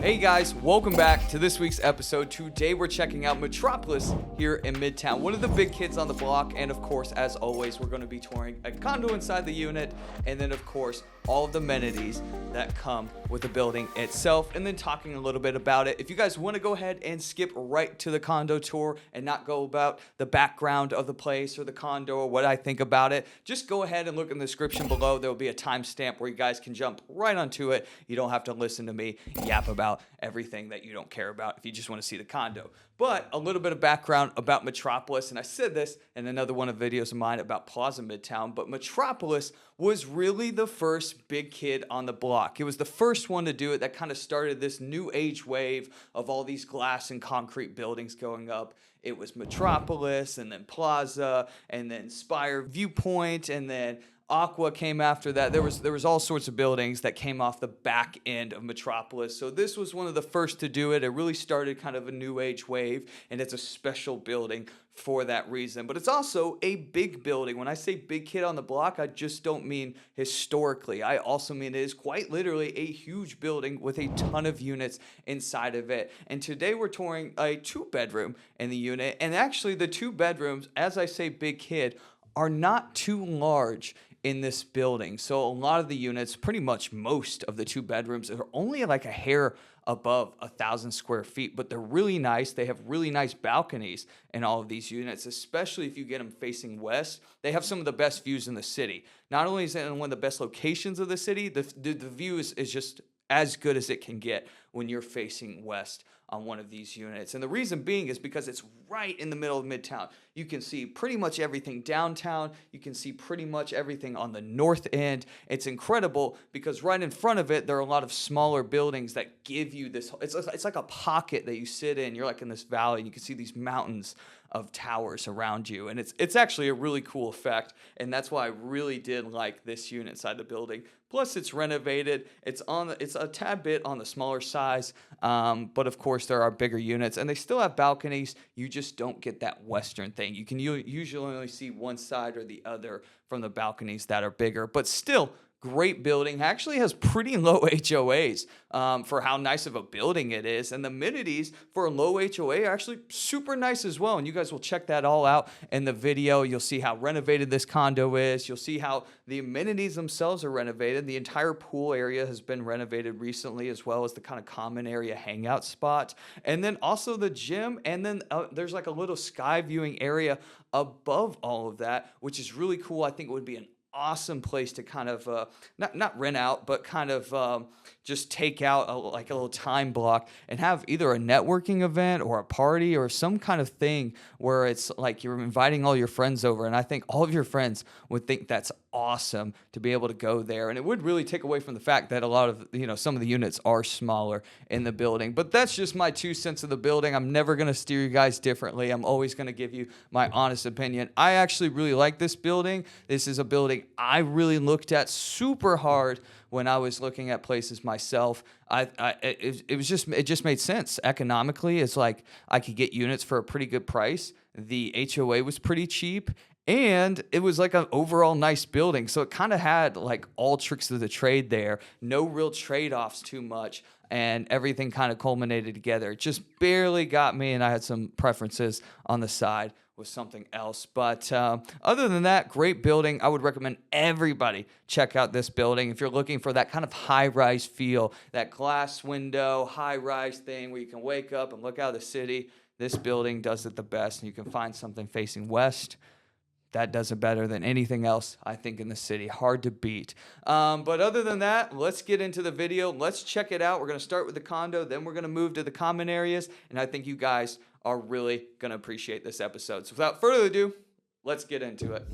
Hey guys, welcome back to this week's episode. Today we're checking out Metropolis here in Midtown, one of the big kids on the block, and of course, as always, we're going to be touring a condo inside the unit, and then of course, all of the amenities that come with the building itself, and then talking a little bit about it. If you guys want to go ahead and skip right to the condo tour and not go about the background of the place or the condo or what I think about it, just go ahead and look in the description below. There will be a timestamp where you guys can jump right onto it. You don't have to listen to me yap about everything that you don't care about if you just want to see the condo. But a little bit of background about Metropolis, and I said this in another one of the videos of mine about Plaza Midtown, but Metropolis was really the first big kid on the block. It was the first one to do it that kind of started this new age wave of all these glass and concrete buildings going up. It was Metropolis, and then Plaza, and then Spire Viewpoint, and then Aqua came after that. There was all sorts of buildings that came off the back end of Metropolis. So this was one of the first to do it. It really started kind of a new age wave, and it's a special building for that reason. But it's also a big building. When I say big kid on the block, I just don't mean historically. I also mean it is quite literally a huge building with a ton of units inside of it. And today we're touring a 2-bedroom in the unit. And actually the 2 bedrooms, as I say big kid, are not too large in this building. So a lot of the units, pretty much most of the 2 bedrooms, are only like a hair above 1,000 square feet, but they're really nice. They have really nice balconies in all of these units, especially if you get them facing west. They have some of the best views in the city. Not only is it in one of the best locations of the city, the view is just as good as it can get when you're facing west on one of these units. And the reason being is because it's right in the middle of Midtown. You can see pretty much everything downtown. You can see pretty much everything on the north end. It's incredible because right in front of it, there are a lot of smaller buildings that give you this, it's like a pocket that you sit in. You're like in this valley, and you can see these mountains of towers around you, and it's actually a really cool effect, and that's why I really did like this unit inside the building. Plus, it's renovated. It's a tad bit on the smaller size, but of course there are bigger units, and they still have balconies. You just don't get that western thing. You can usually only see one side or the other from the balconies that are bigger, but still. Great building. Actually has pretty low HOAs for how nice of a building it is. And the amenities for a low HOA are actually super nice as well. And you guys will check that all out in the video. You'll see how renovated this condo is. You'll see how the amenities themselves are renovated. The entire pool area has been renovated recently, as well as the kind of common area hangout spot. And then also the gym. And then there's like a little sky viewing area above all of that, which is really cool. I think it would be an awesome place to kind of not rent out, but kind of just take out like a little time block and have either a networking event or a party or some kind of thing where it's like you're inviting all your friends over. And I think all of your friends would think that's awesome to be able to go there. And it would really take away from the fact that a lot of, some of the units are smaller in the building. But that's just my 2 cents of the building. I'm never going to steer you guys differently. I'm always going to give you my honest opinion. I actually really like this building. This is a building I really looked at super hard when I was looking at places myself. It just made sense economically. It's like I could get units for a pretty good price. The HOA was pretty cheap, and it was like an overall nice building. So it kind of had like all tricks of the trade there. No real trade-offs too much, and everything kind of culminated together. It just barely got me, and I had some preferences on the side with something else. But other than that, great building. I would recommend everybody check out this building if you're looking for that kind of high-rise feel, that glass window, high-rise thing where you can wake up and look out of the city. This building does it the best, and you can find something facing west that does it better than anything else, I think, in the city. Hard to beat. But other than that, let's get into the video. Let's check it out. We're going to start with the condo, then we're going to move to the common areas, and I think you guys are really going to appreciate this episode. So without further ado, let's get into it.